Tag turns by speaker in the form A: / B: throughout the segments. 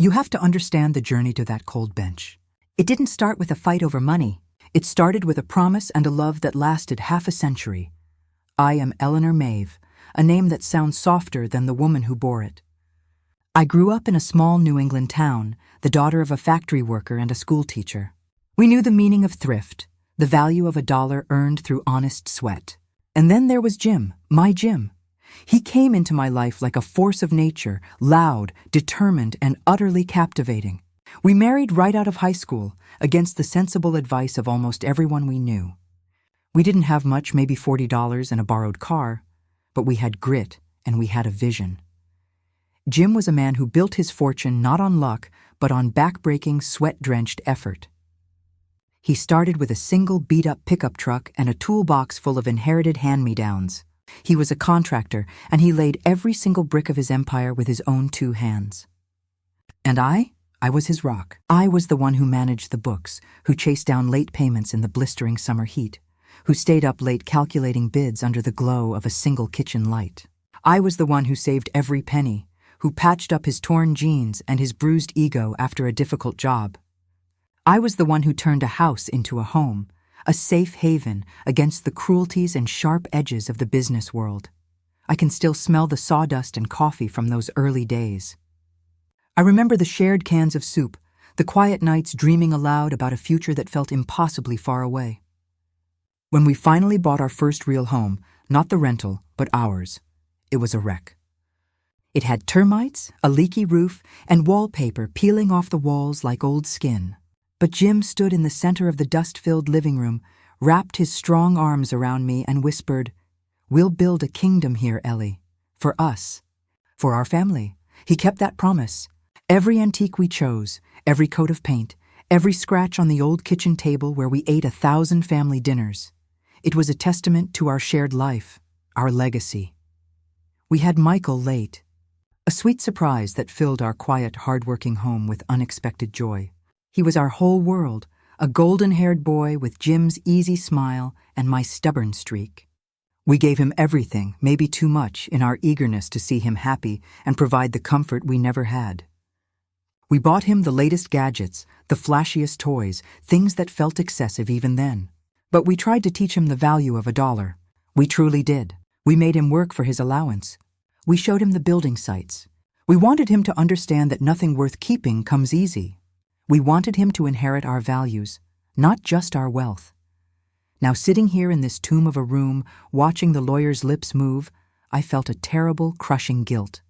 A: You have to understand the journey to that cold bench. It didn't start with a fight over money. It started with a promise and a love that lasted half a century. I am Eleanor Maeve, a name that sounds softer than the woman who bore it. I grew up in a small New England town, the daughter of a factory worker and a schoolteacher. We knew the meaning of thrift, the value of a dollar earned through honest sweat. And then there was Jim, my Jim. He came into my life like a force of nature, loud, determined, and utterly captivating. We married right out of high school, against the sensible advice of almost everyone we knew. We didn't have much, maybe $40 and a borrowed car, but we had grit and we had a vision. Jim was a man who built his fortune not on luck, but on back-breaking, sweat-drenched effort. He started with a single beat-up pickup truck and a toolbox full of inherited hand-me-downs. He was a contractor, and he laid every single brick of his empire with his own 2 hands. And I was his rock. I was the one who managed the books, who chased down late payments in the blistering summer heat, who stayed up late calculating bids under the glow of a single kitchen light. I was the one who saved every penny, who patched up his torn jeans and his bruised ego after a difficult job. I was the one who turned a house into a home, a safe haven against the cruelties and sharp edges of the business world. I can still smell the sawdust and coffee from those early days. I remember the shared cans of soup, the quiet nights dreaming aloud about a future that felt impossibly far away. When we finally bought our first real home, not the rental, but ours, it was a wreck. It had termites, a leaky roof, and wallpaper peeling off the walls like old skin. But Jim stood in the center of the dust-filled living room, wrapped his strong arms around me and whispered, "We'll build a kingdom here, Ellie. For us. For our family." He kept that promise. Every antique we chose, every coat of paint, every scratch on the old kitchen table where we ate 1,000 family dinners. It was a testament to our shared life, our legacy. We had Michael late. A sweet surprise that filled our quiet, hard-working home with unexpected joy. He was our whole world, a golden-haired boy with Jim's easy smile and my stubborn streak. We gave him everything, maybe too much, in our eagerness to see him happy and provide the comfort we never had. We bought him the latest gadgets, the flashiest toys, things that felt excessive even then. But we tried to teach him the value of a dollar. We truly did. We made him work for his allowance. We showed him the building sites. We wanted him to understand that nothing worth keeping comes easy. We wanted him to inherit our values, not just our wealth. Now, sitting here in this tomb of a room, watching the lawyer's lips move, I felt a terrible, crushing guilt.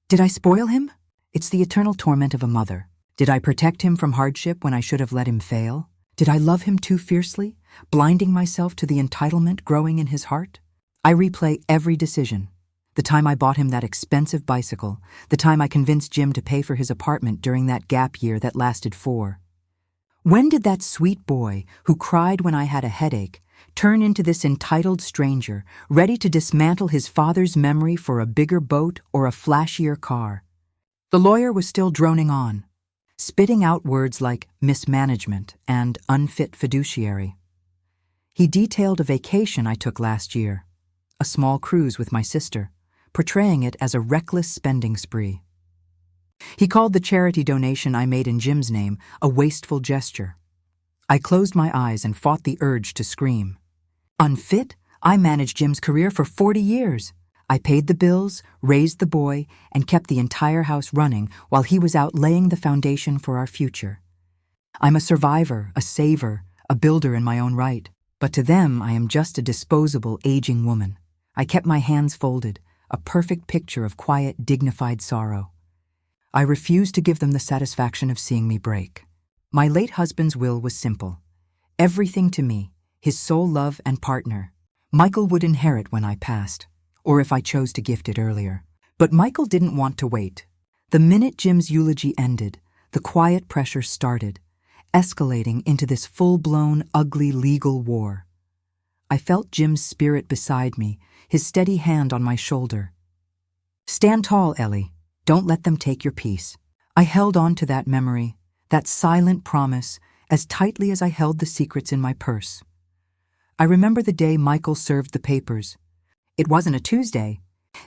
A: Did I spoil him? It's the eternal torment of a mother. Did I protect him from hardship when I should have let him fail? Did I love him too fiercely, blinding myself to the entitlement growing in his heart? I replay every decision. The time I bought him that expensive bicycle, the time I convinced Jim to pay for his apartment during that gap year that lasted 4. When did that sweet boy, who cried when I had a headache, turn into this entitled stranger, ready to dismantle his father's memory for a bigger boat or a flashier car? The lawyer was still droning on, spitting out words like mismanagement and unfit fiduciary. He detailed a vacation I took last year, a small cruise with my sister, portraying it as a reckless spending spree. He called the charity donation I made in Jim's name a wasteful gesture. I closed my eyes and fought the urge to scream. Unfit? I managed Jim's career for 40 years. I paid the bills, raised the boy, and kept the entire house running while he was out laying the foundation for our future. I'm a survivor, a saver, a builder in my own right. But to them, I am just a disposable, aging woman. I kept my hands folded, a perfect picture of quiet, dignified sorrow. I refused to give them the satisfaction of seeing me break. My late husband's will was simple. Everything to me, his sole love and partner. Michael would inherit when I passed, or if I chose to gift it earlier. But Michael didn't want to wait. The minute Jim's eulogy ended, the quiet pressure started, escalating into this full-blown, ugly legal war. I felt Jim's spirit beside me, his steady hand on my shoulder. Stand tall, Ellie. Don't let them take your peace. I held on to that memory, that silent promise, as tightly as I held the secrets in my purse. I remember the day Michael served the papers. It wasn't a Tuesday.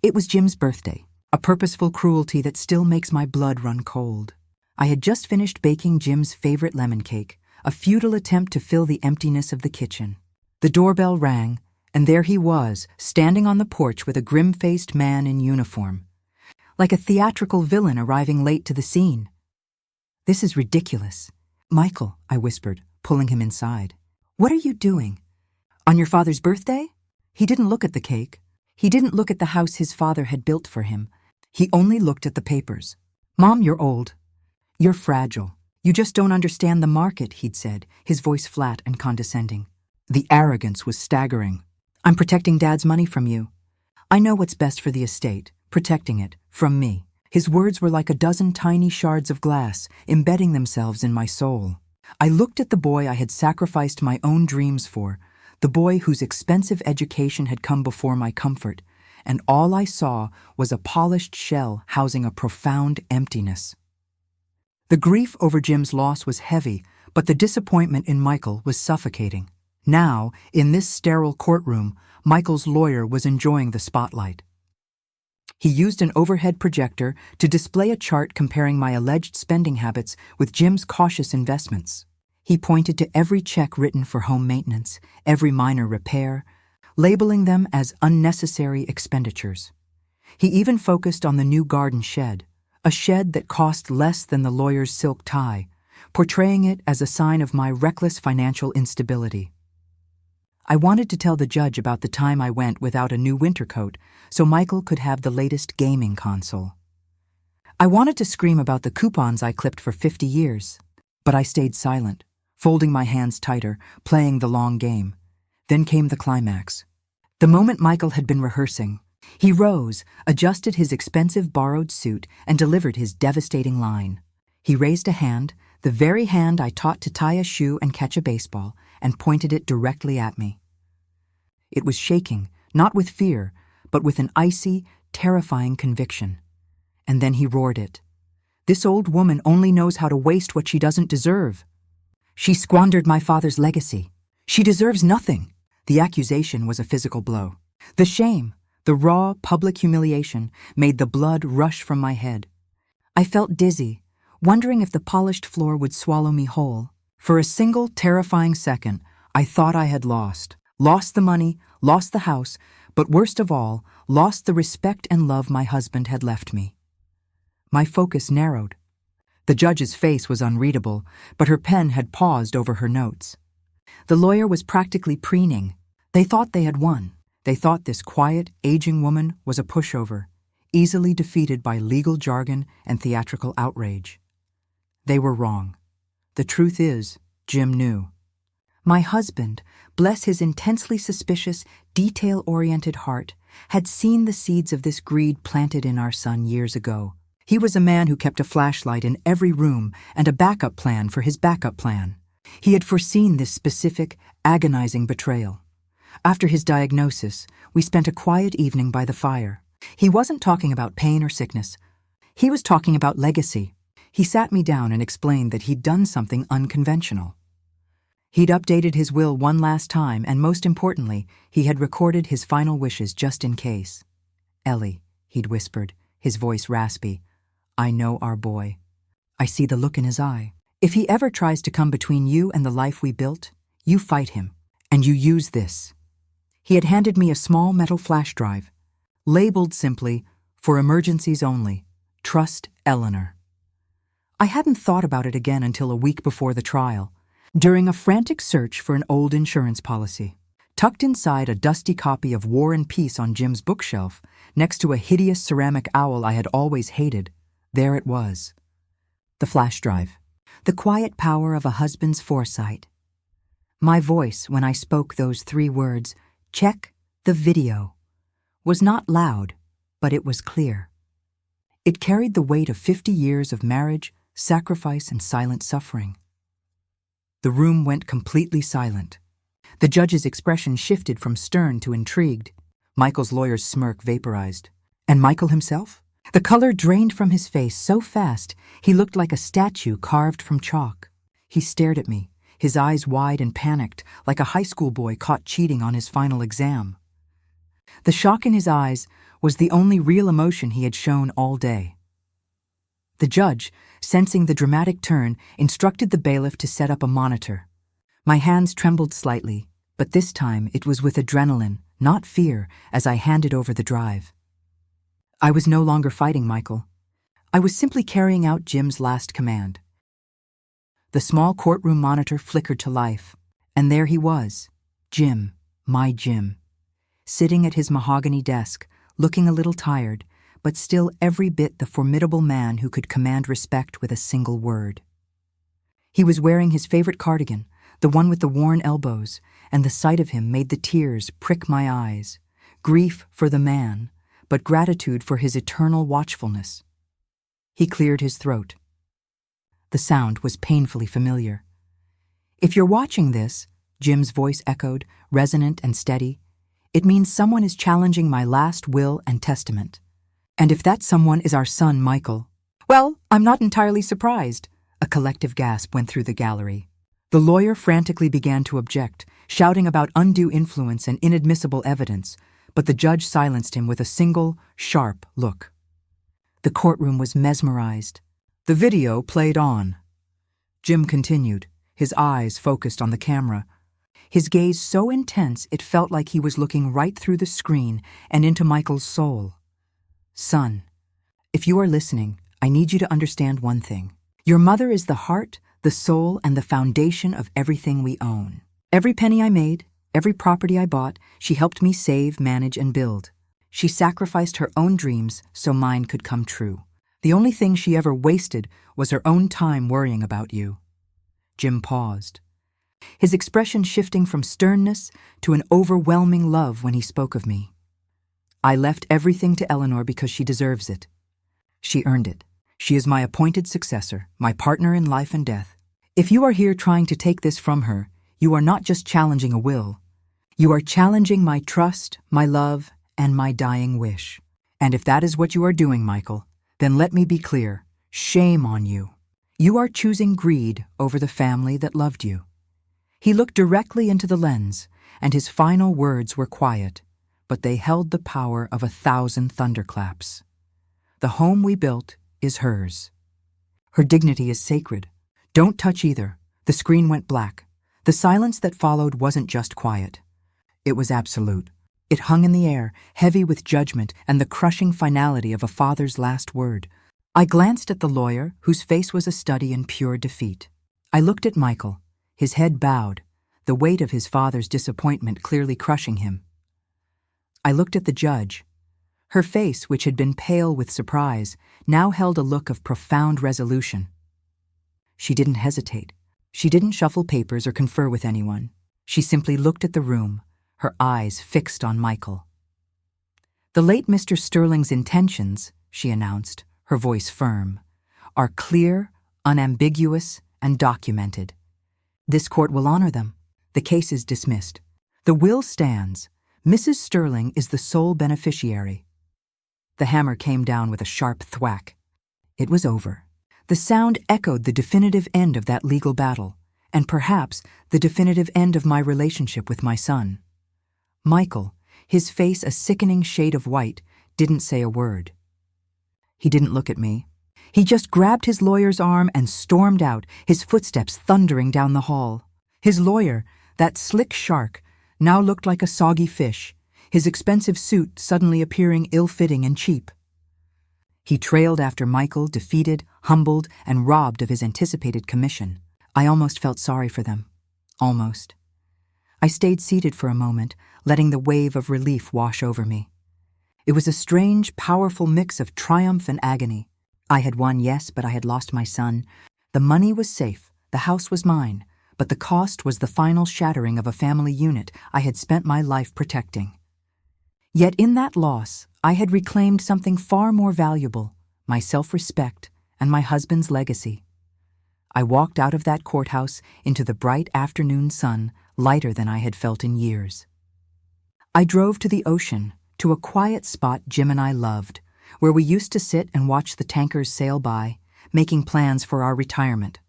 A: It was Jim's birthday, a purposeful cruelty that still makes my blood run cold. I had just finished baking Jim's favorite lemon cake, a futile attempt to fill the emptiness of the kitchen. The doorbell rang, and there he was, standing on the porch with a grim-faced man in uniform, like a theatrical villain arriving late to the scene. "This is ridiculous." "Michael," I whispered, pulling him inside. "What are you doing? On your father's birthday?" He didn't look at the cake. He didn't look at the house his father had built for him. He only looked at the papers. "Mom, you're old. You're fragile. You just don't understand the market," he'd said, his voice flat and condescending. The arrogance was staggering. "I'm protecting Dad's money from you. I know what's best for the estate, protecting it from me." His words were like a dozen tiny shards of glass, embedding themselves in my soul. I looked at the boy I had sacrificed my own dreams for, the boy whose expensive education had come before my comfort, and all I saw was a polished shell housing a profound emptiness. The grief over Jim's loss was heavy, but the disappointment in Michael was suffocating. Now, in this sterile courtroom, Michael's lawyer was enjoying the spotlight. He used an overhead projector to display a chart comparing my alleged spending habits with Jim's cautious investments. He pointed to every check written for home maintenance, every minor repair, labeling them as unnecessary expenditures. He even focused on the new garden shed, a shed that cost less than the lawyer's silk tie, portraying it as a sign of my reckless financial instability. I wanted to tell the judge about the time I went without a new winter coat so Michael could have the latest gaming console. I wanted to scream about the coupons I clipped for 50 years, but I stayed silent, folding my hands tighter, playing the long game. Then came the climax. The moment Michael had been rehearsing, he rose, adjusted his expensive borrowed suit, and delivered his devastating line. He raised a hand, the very hand I taught to tie a shoe and catch a baseball, and pointed it directly at me. It was shaking, not with fear, but with an icy, terrifying conviction. And then he roared it. "This old woman only knows how to waste what she doesn't deserve. She squandered my father's legacy. She deserves nothing." The accusation was a physical blow. The shame, the raw, public humiliation, made the blood rush from my head. I felt dizzy, wondering if the polished floor would swallow me whole. For a single terrifying second, I thought I had lost. Lost the money, lost the house, but worst of all, lost the respect and love my husband had left me. My focus narrowed. The judge's face was unreadable, but her pen had paused over her notes. The lawyer was practically preening. They thought they had won. They thought this quiet, aging woman was a pushover, easily defeated by legal jargon and theatrical outrage. They were wrong. The truth is, Jim knew. My husband, bless his intensely suspicious, detail-oriented heart, had seen the seeds of this greed planted in our son years ago. He was a man who kept a flashlight in every room and a backup plan for his backup plan. He had foreseen this specific, agonizing betrayal. After his diagnosis, we spent a quiet evening by the fire. He wasn't talking about pain or sickness. He was talking about legacy. He sat me down and explained that he'd done something unconventional. He'd updated his will one last time, and most importantly, he had recorded his final wishes just in case. "Ellie," he'd whispered, his voice raspy, "I know our boy. I see the look in his eye. If he ever tries to come between you and the life we built, you fight him, and you use this." He had handed me a small metal flash drive, labeled simply, "For emergencies only. Trust Eleanor." I hadn't thought about it again until a week before the trial, during a frantic search for an old insurance policy. Tucked inside a dusty copy of War and Peace on Jim's bookshelf, next to a hideous ceramic owl I had always hated, there it was. The flash drive. The quiet power of a husband's foresight. My voice, when I spoke those 3 words, "Check the video," was not loud, but it was clear. It carried the weight of 50 years of marriage, sacrifice, and silent suffering. The room went completely silent. The judge's expression shifted from stern to intrigued. Michael's lawyer's smirk vaporized. And Michael himself? The color drained from his face so fast, he looked like a statue carved from chalk. He stared at me, his eyes wide and panicked, like a high school boy caught cheating on his final exam. The shock in his eyes was the only real emotion he had shown all day. The judge, sensing the dramatic turn, instructed the bailiff to set up a monitor. My hands trembled slightly, but this time it was with adrenaline, not fear, as I handed over the drive. I was no longer fighting Michael. I was simply carrying out Jim's last command. The small courtroom monitor flickered to life, and there he was, Jim, my Jim, sitting at his mahogany desk, looking a little tired, but still every bit the formidable man who could command respect with a single word. He was wearing his favorite cardigan, the one with the worn elbows, and the sight of him made the tears prick my eyes, grief for the man, but gratitude for his eternal watchfulness. He cleared his throat. The sound was painfully familiar. "If you're watching this," Jim's voice echoed, resonant and steady, "it means someone is challenging my last will and testament. And if that someone is our son, Michael, well, I'm not entirely surprised." A collective gasp went through the gallery. The lawyer frantically began to object, shouting about undue influence and inadmissible evidence, but the judge silenced him with a single, sharp look. The courtroom was mesmerized. The video played on. Jim continued, his eyes focused on the camera. His gaze so intense it felt like he was looking right through the screen and into Michael's soul. "Son, if you are listening, I need you to understand one thing. Your mother is the heart, the soul, and the foundation of everything we own. Every penny I made, every property I bought, she helped me save, manage, and build. She sacrificed her own dreams so mine could come true. The only thing she ever wasted was her own time worrying about you." Jim paused, his expression shifting from sternness to an overwhelming love when he spoke of me. "I left everything to Eleanor because she deserves it. She earned it. She is my appointed successor, my partner in life and death. If you are here trying to take this from her, you are not just challenging a will. You are challenging my trust, my love, and my dying wish. And if that is what you are doing, Michael, then let me be clear. Shame on you. You are choosing greed over the family that loved you." He looked directly into the lens, and his final words were quiet, but they held the power of 1,000 thunderclaps. "The home we built is hers. Her dignity is sacred. Don't touch either." The screen went black. The silence that followed wasn't just quiet. It was absolute. It hung in the air, heavy with judgment and the crushing finality of a father's last word. I glanced at the lawyer, whose face was a study in pure defeat. I looked at Michael, his head bowed, the weight of his father's disappointment clearly crushing him. I looked at the judge. Her face, which had been pale with surprise, now held a look of profound resolution. She didn't hesitate. She didn't shuffle papers or confer with anyone. She simply looked at the room, her eyes fixed on Michael. "The late Mr. Sterling's intentions," she announced, her voice firm, "are clear, unambiguous, and documented. This court will honor them. The case is dismissed. The will stands. Mrs. Sterling is the sole beneficiary." The hammer came down with a sharp thwack. It was over. The sound echoed the definitive end of that legal battle, and perhaps the definitive end of my relationship with my son. Michael, his face a sickening shade of white, didn't say a word. He didn't look at me. He just grabbed his lawyer's arm and stormed out, his footsteps thundering down the hall. His lawyer, that slick shark, now looked like a soggy fish, his expensive suit suddenly appearing ill-fitting and cheap. He trailed after Michael, defeated, humbled, and robbed of his anticipated commission. I almost felt sorry for them. Almost. I stayed seated for a moment, letting the wave of relief wash over me. It was a strange, powerful mix of triumph and agony. I had won, yes, but I had lost my son. The money was safe, the house was mine, but the cost was the final shattering of a family unit I had spent my life protecting. Yet in that loss, I had reclaimed something far more valuable, my self-respect and my husband's legacy. I walked out of that courthouse into the bright afternoon sun, lighter than I had felt in years. I drove to the ocean, to a quiet spot Jim and I loved, where we used to sit and watch the tankers sail by, making plans for our retirement.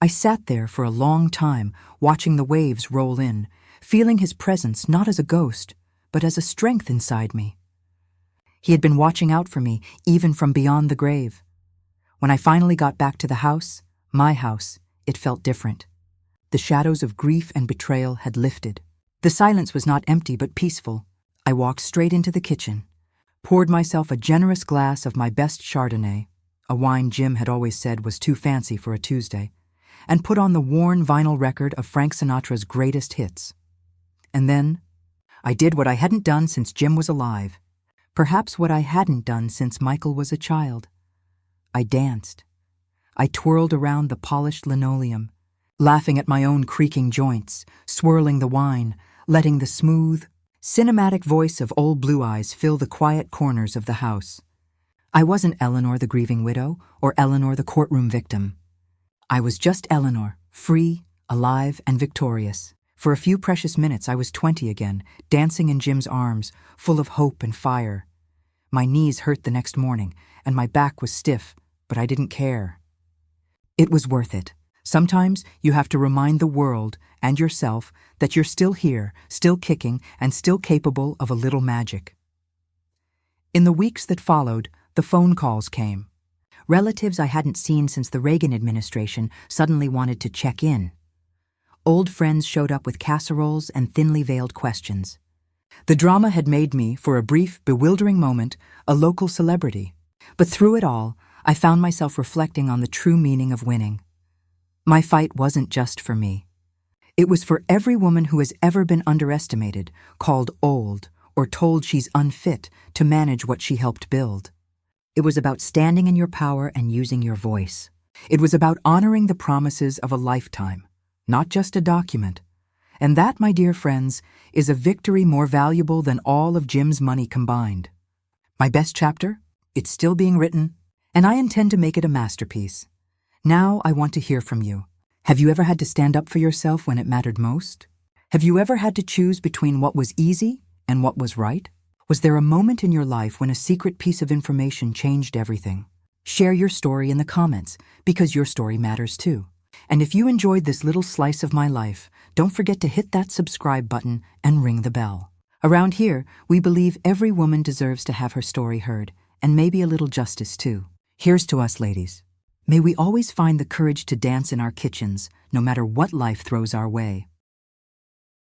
A: I sat there for a long time, watching the waves roll in, feeling his presence not as a ghost, but as a strength inside me. He had been watching out for me, even from beyond the grave. When I finally got back to the house, my house, it felt different. The shadows of grief and betrayal had lifted. The silence was not empty but peaceful. I walked straight into the kitchen, poured myself a generous glass of my best Chardonnay, a wine Jim had always said was too fancy for a Tuesday, and put on the worn vinyl record of Frank Sinatra's greatest hits. And then, I did what I hadn't done since Jim was alive, perhaps what I hadn't done since Michael was a child. I danced. I twirled around the polished linoleum, laughing at my own creaking joints, swirling the wine, letting the smooth, cinematic voice of old Blue Eyes fill the quiet corners of the house. I wasn't Eleanor the grieving widow or Eleanor the courtroom victim. I was just Eleanor, free, alive, and victorious. For a few precious minutes I was 20 again, dancing in Jim's arms, full of hope and fire. My knees hurt the next morning, and my back was stiff, but I didn't care. It was worth it. Sometimes you have to remind the world and yourself that you're still here, still kicking, and still capable of a little magic. In the weeks that followed, the phone calls came. Relatives I hadn't seen since the Reagan administration suddenly wanted to check in. Old friends showed up with casseroles and thinly veiled questions. The drama had made me, for a brief, bewildering moment, a local celebrity. But through it all, I found myself reflecting on the true meaning of winning. My fight wasn't just for me. It was for every woman who has ever been underestimated, called old, or told she's unfit to manage what she helped build. It was about standing in your power and using your voice. It was about honoring the promises of a lifetime, not just a document. And that, my dear friends, is a victory more valuable than all of Jim's money combined. My best chapter? It's still being written, and I intend to make it a masterpiece. Now I want to hear from you. Have you ever had to stand up for yourself when it mattered most? Have you ever had to choose between what was easy and what was right? Was there a moment in your life when a secret piece of information changed everything? Share your story in the comments, because your story matters too. And if you enjoyed this little slice of my life, don't forget to hit that subscribe button and ring the bell. Around here, we believe every woman deserves to have her story heard, and maybe a little justice too. Here's to us, ladies. May we always find the courage to dance in our kitchens, no matter what life throws our way.